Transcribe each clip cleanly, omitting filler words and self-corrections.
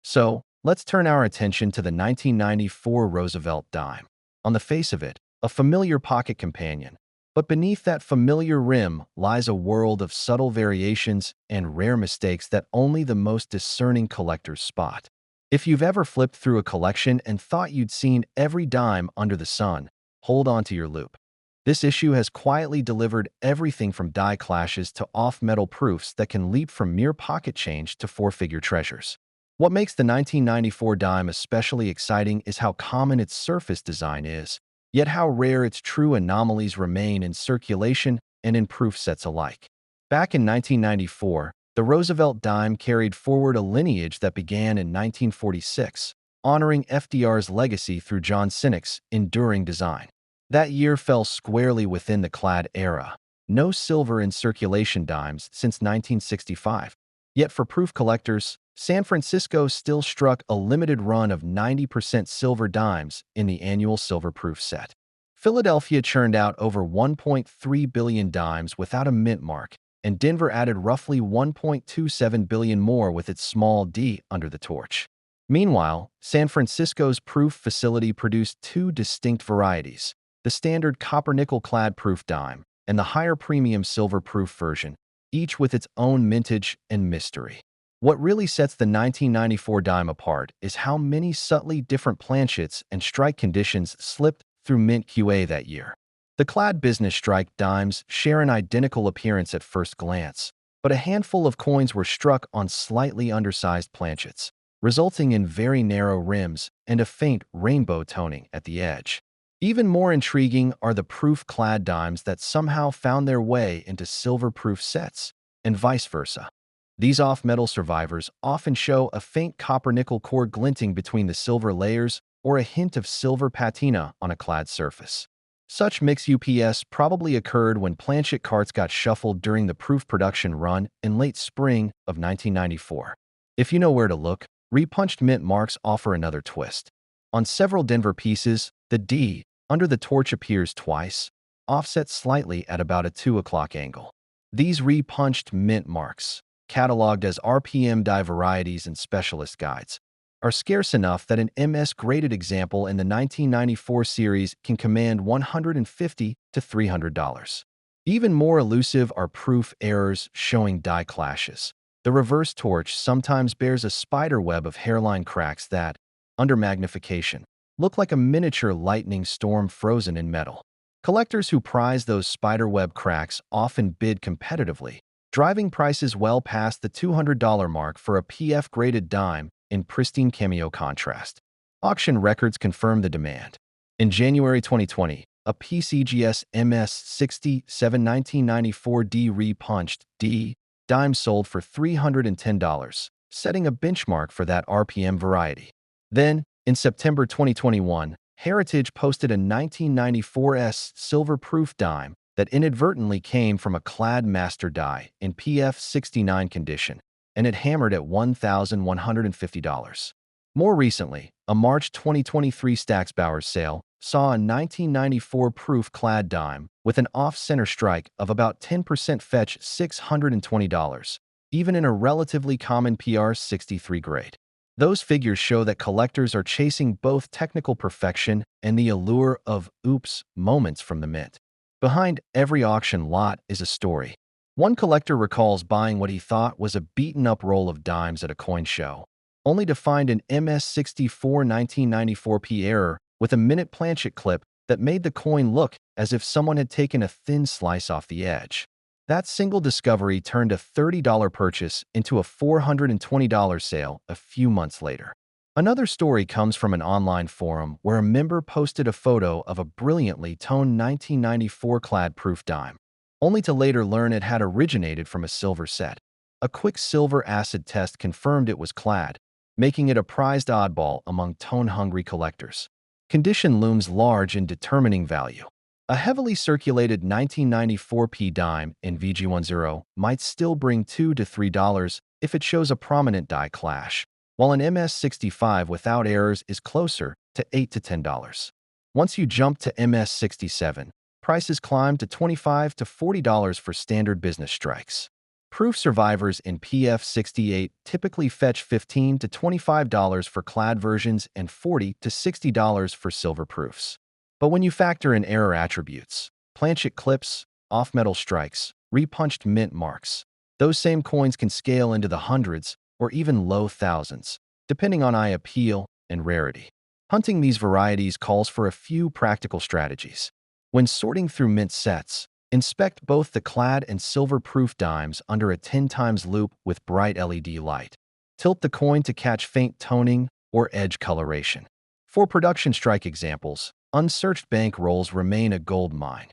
So, let's turn our attention to the 1994 Roosevelt dime. On the face of it, a familiar pocket companion. But beneath that familiar rim lies a world of subtle variations and rare mistakes that only the most discerning collectors spot. If you've ever flipped through a collection and thought you'd seen every dime under the sun, hold on to your loop. This issue has quietly delivered everything from die clashes to off-metal proofs that can leap from mere pocket change to four-figure treasures. What makes the 1994 dime especially exciting is how common its surface design is, yet how rare its true anomalies remain in circulation and in proof sets alike. Back in 1994, the Roosevelt dime carried forward a lineage that began in 1946, honoring FDR's legacy through John Sinek's enduring design. That year fell squarely within the clad era. No silver in circulation dimes since 1965. Yet for proof collectors, San Francisco still struck a limited run of 90% silver dimes in the annual silver proof set. Philadelphia churned out over 1.3 billion dimes without a mint mark, and Denver added roughly 1.27 billion more with its small d under the torch. Meanwhile, San Francisco's proof facility produced two distinct varieties: the standard copper-nickel clad proof dime and the higher premium silver proof version, each with its own mintage and mystery. What really sets the 1994 dime apart is how many subtly different planchets and strike conditions slipped through Mint QA that year. The clad business strike dimes share an identical appearance at first glance, but a handful of coins were struck on slightly undersized planchets, resulting in very narrow rims and a faint rainbow toning at the edge. Even more intriguing are the proof-clad dimes that somehow found their way into silver-proof sets, and vice versa. These off-metal survivors often show a faint copper-nickel core glinting between the silver layers or a hint of silver patina on a clad surface. Such mix-ups probably occurred when planchet carts got shuffled during the proof production run in late spring of 1994. If you know where to look, repunched mint marks offer another twist. On several Denver pieces, the D under the torch appears twice, offset slightly at about a 2 o'clock angle. These repunched mint marks, cataloged as RPM die varieties and specialist guides, are scarce enough that an MS-graded example in the 1994 series can command $150 to $300. Even more elusive are proof errors showing die clashes. The reverse torch sometimes bears a spider web of hairline cracks that, under magnification, look like a miniature lightning storm frozen in metal. Collectors who prize those spiderweb cracks often bid competitively, driving prices well past the $200 mark for a PF-graded dime in pristine cameo contrast. Auction records confirm the demand. In January 2020, a PCGS MS-67 1994D repunched D dime sold for $310, setting a benchmark for that RPM variety. Then, in September 2021, Heritage posted a 1994S silver proof dime that inadvertently came from a clad master die in PF69 condition, and it hammered at $1,150. More recently, a March 2023 Stack's Bowers sale saw a 1994 proof clad dime with an off-center strike of about 10% fetch $620, even in a relatively common PR63 grade. Those figures show that collectors are chasing both technical perfection and the allure of oops moments from the mint. Behind every auction lot is a story. One collector recalls buying what he thought was a beaten-up roll of dimes at a coin show, only to find an MS-64 1994P error with a minute planchet clip that made the coin look as if someone had taken a thin slice off the edge. That single discovery turned a $30 purchase into a $420 sale a few months later. Another story comes from an online forum where a member posted a photo of a brilliantly toned 1994 clad proof dime, only to later learn it had originated from a silver set. A quick silver acid test confirmed it was clad, making it a prized oddball among tone-hungry collectors. Condition looms large in determining value. A heavily circulated 1994P dime in VG10 might still bring $2 to $3 if it shows a prominent die clash, while an MS-65 without errors is closer to $8 to $10. Once you jump to MS-67, prices climb to $25 to $40 for standard business strikes. Proof survivors in PF68 typically fetch $15 to $25 for clad versions and $40 to $60 for silver proofs. But when you factor in error attributes, planchet clips, off-metal strikes, repunched mint marks, those same coins can scale into the hundreds or even low thousands, depending on eye appeal and rarity. Hunting these varieties calls for a few practical strategies. When sorting through mint sets, inspect both the clad and silver-proof dimes under a 10x loupe with bright LED light. Tilt the coin to catch faint toning or edge coloration. For production strike examples, unsearched bank rolls remain a gold mine.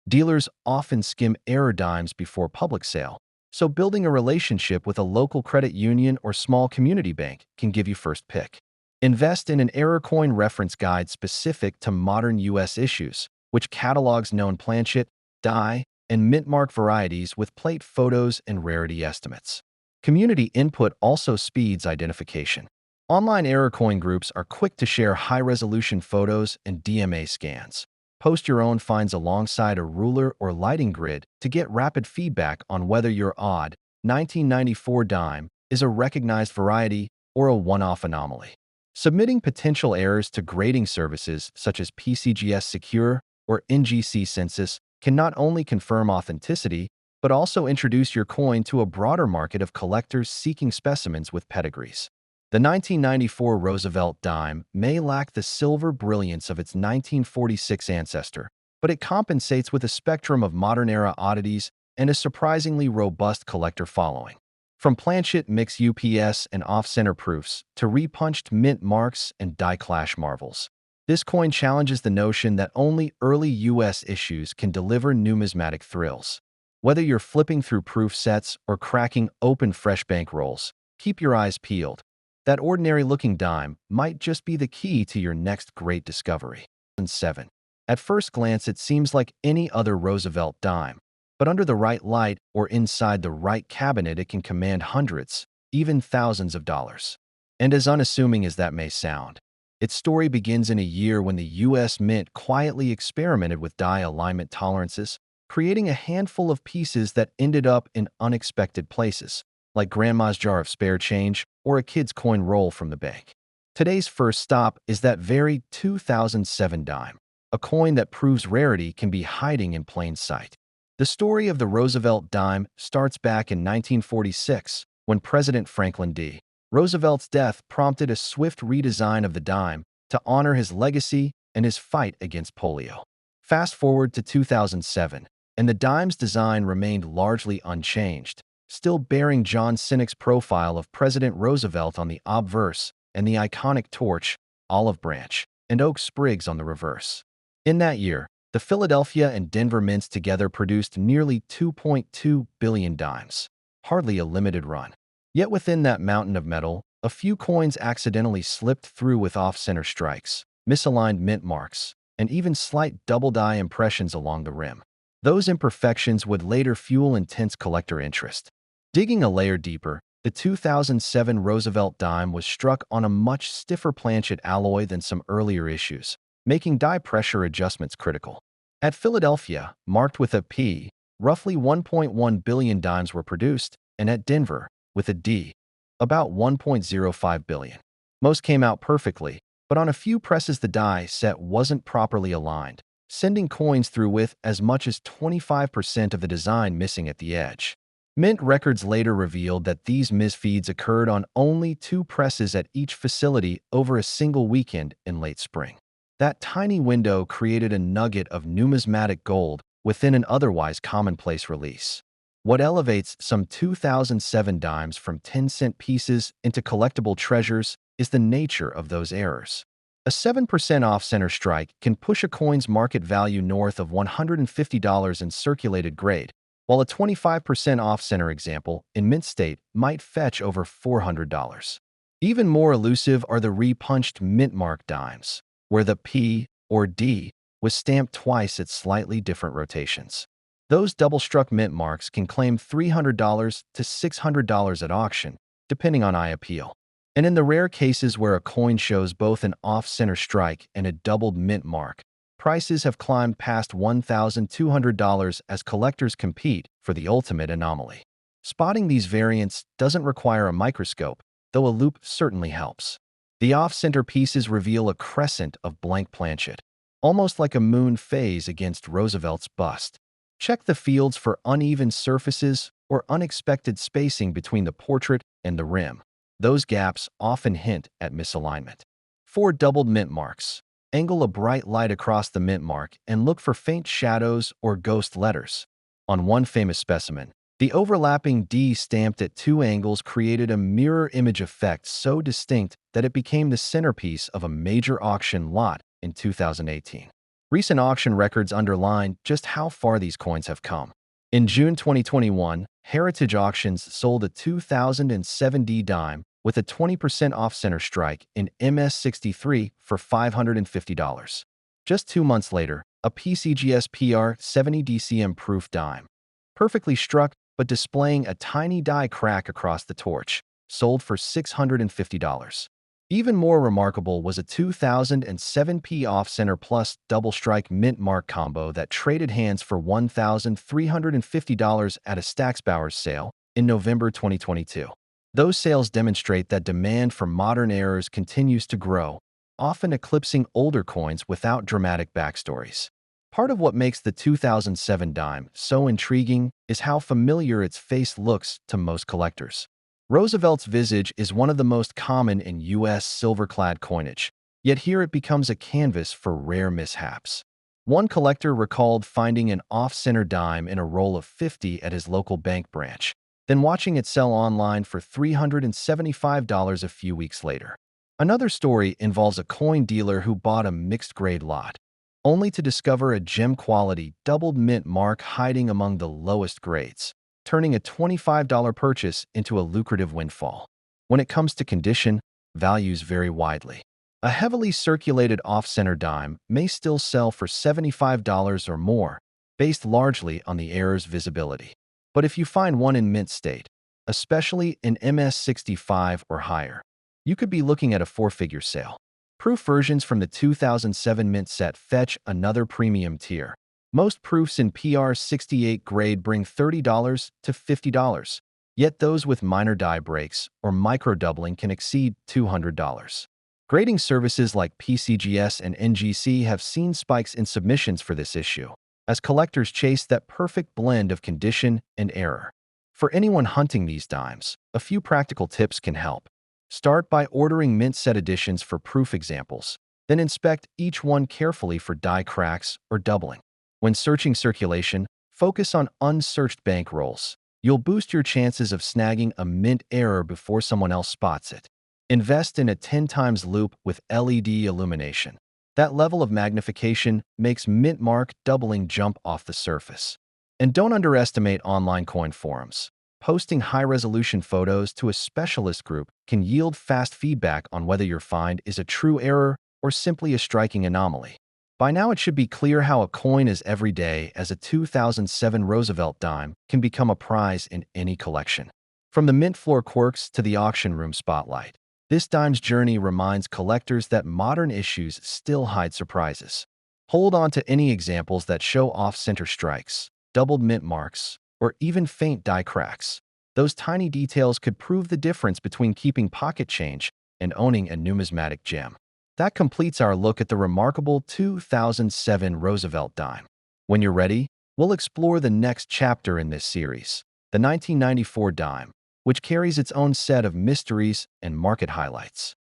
Dealers often skim error dimes before public sale, so building a relationship with a local credit union or small community bank can give you first pick. Invest in an error coin reference guide specific to modern U.S. issues, which catalogs known planchet, die, and mint mark varieties with plate photos and rarity estimates. Community input also speeds identification. Online error coin groups are quick to share high-resolution photos and DMA scans. Post your own finds alongside a ruler or lighting grid to get rapid feedback on whether your odd 1994 dime is a recognized variety or a one-off anomaly. Submitting potential errors to grading services such as PCGS Secure or NGC Census can not only confirm authenticity, but also introduce your coin to a broader market of collectors seeking specimens with pedigrees. The 1994 Roosevelt dime may lack the silver brilliance of its 1946 ancestor, but it compensates with a spectrum of modern-era oddities and a surprisingly robust collector following. From planchet mix UPS and off-center proofs to repunched mint marks and die-clash marvels, this coin challenges the notion that only early U.S. issues can deliver numismatic thrills. Whether you're flipping through proof sets or cracking open fresh bank rolls, keep your eyes peeled. That ordinary-looking dime might just be the key to your next great discovery. 7. At first glance, it seems like any other Roosevelt dime, but under the right light or inside the right cabinet, it can command hundreds, even thousands of dollars. And as unassuming as that may sound, its story begins in a year when the U.S. Mint quietly experimented with die alignment tolerances, creating a handful of pieces that ended up in unexpected places, like Grandma's jar of spare change or a kid's coin roll from the bank. Today's first stop is that very 2007 dime, a coin that proves rarity can be hiding in plain sight. The story of the Roosevelt dime starts back in 1946, when President Franklin D. Roosevelt's death prompted a swift redesign of the dime to honor his legacy and his fight against polio. Fast forward to 2007, and the dime's design remained largely unchanged, still bearing John Sinek's profile of President Roosevelt on the obverse and the iconic torch, olive branch, and oak sprigs on the reverse. In that year, the Philadelphia and Denver mints together produced nearly 2.2 billion dimes, hardly a limited run. Yet within that mountain of metal, a few coins accidentally slipped through with off-center strikes, misaligned mint marks, and even slight double-die impressions along the rim. Those imperfections would later fuel intense collector interest. Digging a layer deeper, the 2007 Roosevelt dime was struck on a much stiffer planchet alloy than some earlier issues, making die pressure adjustments critical. At Philadelphia, marked with a P, roughly 1.1 billion dimes were produced, and at Denver, with a D, about 1.05 billion. Most came out perfectly, but on a few presses the die set wasn't properly aligned, sending coins through with as much as 25% of the design missing at the edge. Mint records later revealed that these misfeeds occurred on only 2 presses at each facility over a single weekend in late spring. That tiny window created a nugget of numismatic gold within an otherwise commonplace release. What elevates some 2007 dimes from 10-cent pieces into collectible treasures is the nature of those errors. A 7% off-center strike can push a coin's market value north of $150 in circulated grade, while a 25% off-center example in mint state might fetch over $400. Even more elusive are the repunched mint mark dimes, where the P or D was stamped twice at slightly different rotations. Those double-struck mint marks can claim $300 to $600 at auction, depending on eye appeal. And in the rare cases where a coin shows both an off-center strike and a doubled mint mark, prices have climbed past $1,200 as collectors compete for the ultimate anomaly. Spotting these variants doesn't require a microscope, though a loupe certainly helps. The off-center pieces reveal a crescent of blank planchet, almost like a moon phase against Roosevelt's bust. Check the fields for uneven surfaces or unexpected spacing between the portrait and the rim. Those gaps often hint at misalignment. 4 doubled mint marks. Angle a bright light across the mint mark and look for faint shadows or ghost letters. On one famous specimen, the overlapping D stamped at 2 angles created a mirror image effect so distinct that it became the centerpiece of a major auction lot in 2018. Recent auction records underline just how far these coins have come. In June 2021, Heritage Auctions sold a 2007 D dime with a 20% off-center strike in MS63 for $550. Just 2 months later, a PCGS PR 70 DCM proof dime, perfectly struck but displaying a tiny die crack across the torch, sold for $650. Even more remarkable was a 2007 P off-center plus double strike mint mark combo that traded hands for $1,350 at a Stacksbauer's sale in November 2022. Those sales demonstrate that demand for modern errors continues to grow, often eclipsing older coins without dramatic backstories. Part of what makes the 2007 dime so intriguing is how familiar its face looks to most collectors. Roosevelt's visage is one of the most common in U.S. silver-clad coinage, yet here it becomes a canvas for rare mishaps. One collector recalled finding an off-center dime in a roll of 50 at his local bank branch, then watching it sell online for $375 a few weeks later. Another story involves a coin dealer who bought a mixed-grade lot, only to discover a gem-quality doubled mint mark hiding among the lowest grades, turning a $25 purchase into a lucrative windfall. When it comes to condition, values vary widely. A heavily circulated off-center dime may still sell for $75 or more, based largely on the error's visibility. But if you find one in mint state, especially in MS65 or higher, you could be looking at a 4-figure sale. Proof versions from the 2007 mint set fetch another premium tier. Most proofs in PR68 grade bring $30 to $50, yet those with minor die breaks or micro-doubling can exceed $200. Grading services like PCGS and NGC have seen spikes in submissions for this issue, as collectors chase that perfect blend of condition and error. For anyone hunting these dimes, a few practical tips can help. Start by ordering mint set editions for proof examples, then inspect each one carefully for die cracks or doubling. When searching circulation, focus on unsearched bankrolls. You'll boost your chances of snagging a mint error before someone else spots it. Invest in a 10x loupe with LED illumination. That level of magnification makes mint mark doubling jump off the surface. And don't underestimate online coin forums. Posting high-resolution photos to a specialist group can yield fast feedback on whether your find is a true error or simply a striking anomaly. By now, it should be clear how a coin as everyday as a 2007 Roosevelt dime can become a prize in any collection. From the mint floor quirks to the auction room spotlight, this dime's journey reminds collectors that modern issues still hide surprises. Hold on to any examples that show off-center strikes, doubled mint marks, or even faint die cracks. Those tiny details could prove the difference between keeping pocket change and owning a numismatic gem. That completes our look at the remarkable 2007 Roosevelt dime. When you're ready, we'll explore the next chapter in this series, the 1994 dime, which carries its own set of mysteries and market highlights.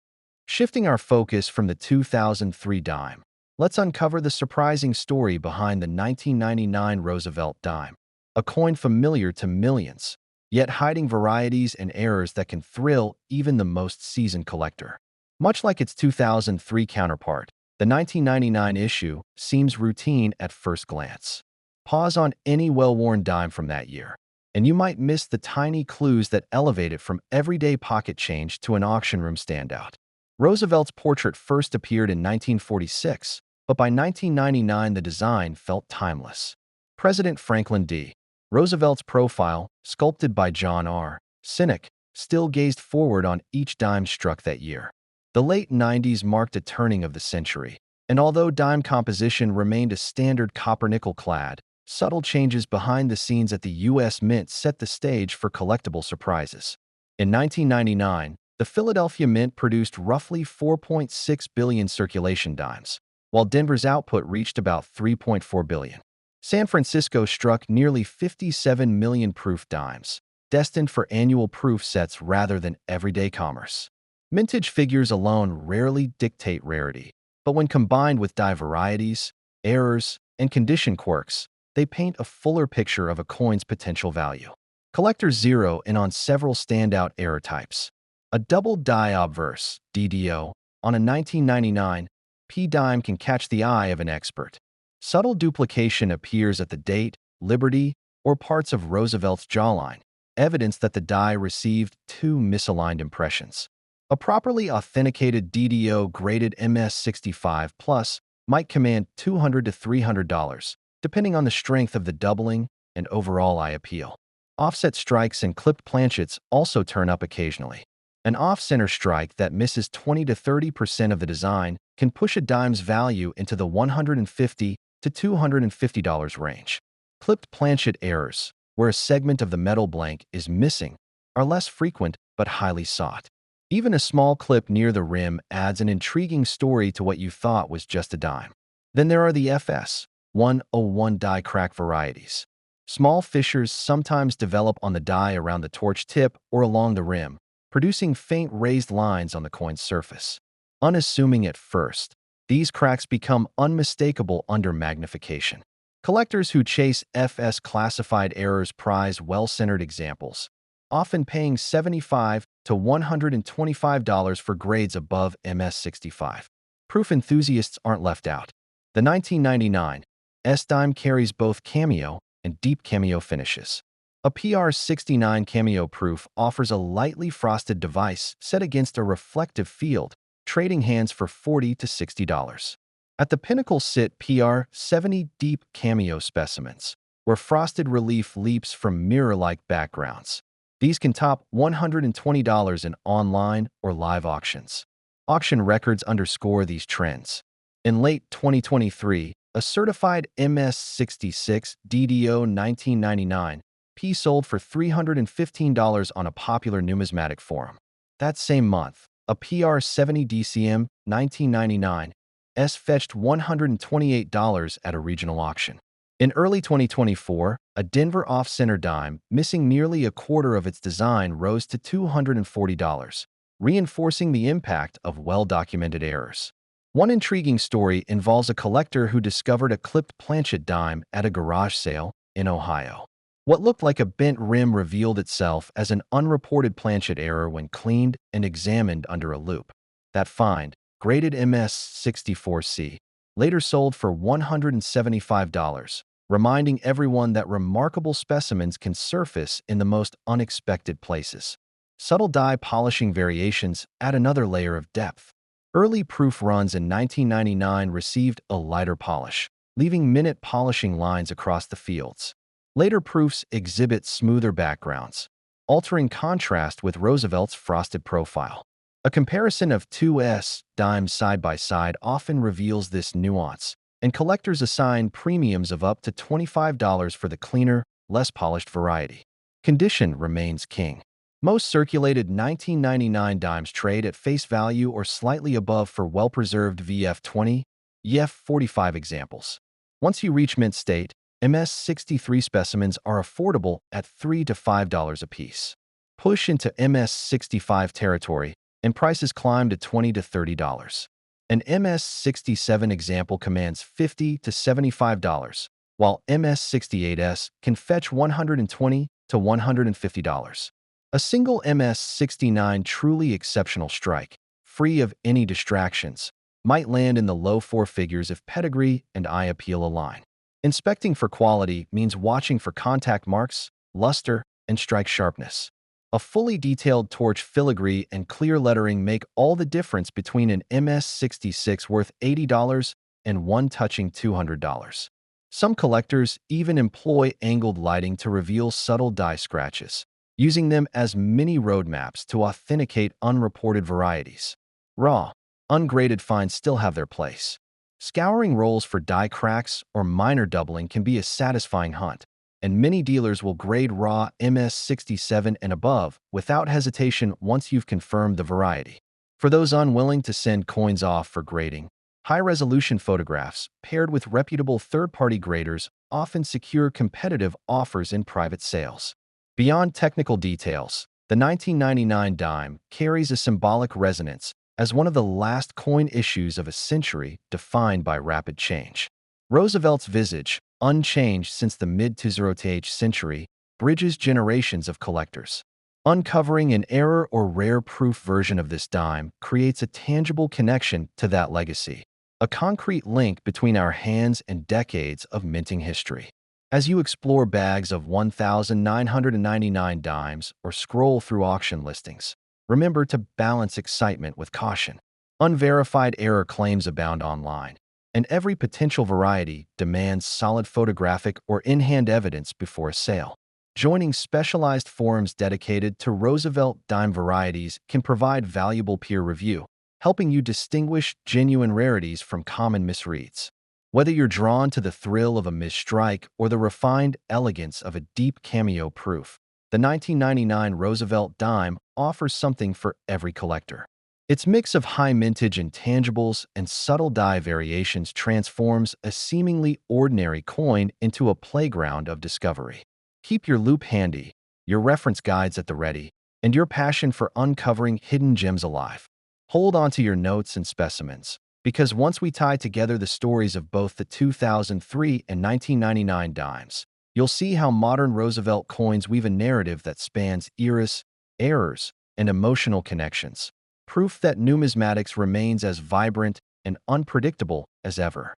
Shifting our focus from the 2003 dime, let's uncover the surprising story behind the 1999 Roosevelt dime, a coin familiar to millions, yet hiding varieties and errors that can thrill even the most seasoned collector. Much like its 2003 counterpart, the 1999 issue seems routine at first glance. Pause on any well-worn dime from that year, and you might miss the tiny clues that elevate it from everyday pocket change to an auction room standout. Roosevelt's portrait first appeared in 1946, but by 1999 the design felt timeless. President Franklin D. Roosevelt's profile, sculpted by John R. Sinek, still gazed forward on each dime struck that year. The late 90s marked a turning of the century, and although dime composition remained a standard copper-nickel clad, Subtle changes behind the scenes at the U.S. Mint set the stage for collectible surprises. In 1999, the Philadelphia Mint produced roughly 4.6 billion circulation dimes, while Denver's output reached about 3.4 billion. San Francisco struck nearly 57 million proof dimes, destined for annual proof sets rather than everyday commerce. Mintage figures alone rarely dictate rarity, but when combined with die varieties, errors, and condition quirks, they paint a fuller picture of a coin's potential value. Collectors zero in on several standout error types. A double die obverse (DDO) on a 1999 P-dime can catch the eye of an expert. Subtle duplication appears at the date, Liberty, or parts of Roosevelt's jawline, evidence that the die received two misaligned impressions. A properly authenticated DDO graded MS65 Plus might command $200 to $300, depending on the strength of the doubling and overall eye appeal. Offset strikes and clipped planchets also turn up occasionally. An off-center strike that misses 20 to 30% of the design can push a dime's value into the $150 to $250 range. Clipped planchet errors, where a segment of the metal blank is missing, are less frequent but highly sought. Even a small clip near the rim adds an intriguing story to what you thought was just a dime. Then there are the FS 101 die crack varieties. Small fissures sometimes develop on the die around the torch tip or along the rim, producing faint raised lines on the coin's surface. Unassuming at first, these cracks become unmistakable under magnification. Collectors who chase FS classified errors prize well-centered examples, often paying $75 to $125 for grades above MS65. Proof enthusiasts aren't left out. The 1999 S-Dime carries both cameo and deep cameo finishes. A PR69 cameo proof offers a lightly frosted device set against a reflective field, trading hands for $40 to $60. At the pinnacle sit PR70 deep cameo specimens, where frosted relief leaps from mirror-like backgrounds. These can top $120 in online or live auctions. Auction records underscore these trends. In late 2023, a certified MS66 DDO 1999 P sold for $315 on a popular numismatic forum. That same month, a PR70 DCM 1999 S fetched $128 at a regional auction. In early 2024, a Denver off-center dime, missing nearly a quarter of its design, rose to $240, reinforcing the impact of well-documented errors. One intriguing story involves a collector who discovered a clipped planchet dime at a garage sale in Ohio. What looked like a bent rim revealed itself as an unreported planchet error when cleaned and examined under a loupe. That find, graded MS64C, later sold for $175, reminding everyone that remarkable specimens can surface in the most unexpected places. Subtle die polishing variations add another layer of depth. Early proof runs in 1999 received a lighter polish, leaving minute polishing lines across the fields. Later proofs exhibit smoother backgrounds, altering contrast with Roosevelt's frosted profile. A comparison of two S-dimes side by side often reveals this nuance, and collectors assign premiums of up to $25 for the cleaner, less polished variety. Condition remains king. Most circulated 1999 dimes trade at face value or slightly above for well-preserved VF20, EF45 examples. Once you reach mint state, MS63 specimens are affordable at $3 to $5 apiece. Push into MS65 territory, and prices climb to $20 to $30. An MS67 example commands $50 to $75, while MS68S can fetch $120 to $150. A single MS69 truly exceptional strike, free of any distractions, might land in the low four figures if pedigree and eye appeal align. Inspecting for quality means watching for contact marks, luster, and strike sharpness. A fully detailed torch filigree and clear lettering make all the difference between an MS66 worth $80 and one touching $200. Some collectors even employ angled lighting to reveal subtle die scratches, using them as mini roadmaps to authenticate unreported varieties. Raw, ungraded finds still have their place. Scouring rolls for die cracks or minor doubling can be a satisfying hunt, and many dealers will grade raw MS67 and above without hesitation once you've confirmed the variety. For those unwilling to send coins off for grading, high-resolution photographs paired with reputable third-party graders often secure competitive offers in private sales. Beyond technical details, the 1999 dime carries a symbolic resonance as one of the last coin issues of a century defined by rapid change. Roosevelt's visage, unchanged since the mid-20th century, bridges generations of collectors. Uncovering an error or rare proof version of this dime creates a tangible connection to that legacy, a concrete link between our hands and decades of minting history. As you explore bags of 1,999 dimes or scroll through auction listings, remember to balance excitement with caution. Unverified error claims abound online, and every potential variety demands solid photographic or in-hand evidence before a sale. Joining specialized forums dedicated to Roosevelt dime varieties can provide valuable peer review, helping you distinguish genuine rarities from common misreads. Whether you're drawn to the thrill of a misstrike or the refined elegance of a deep cameo proof, the 1999 Roosevelt dime offers something for every collector. Its mix of high mintage intangibles and subtle die variations transforms a seemingly ordinary coin into a playground of discovery. Keep your loop handy, your reference guides at the ready, and your passion for uncovering hidden gems alive. Hold onto your notes and specimens, because once we tie together the stories of both the 2003 and 1999 dimes, you'll see how modern Roosevelt coins weave a narrative that spans eras, errors, and emotional connections, proof that numismatics remains as vibrant and unpredictable as ever.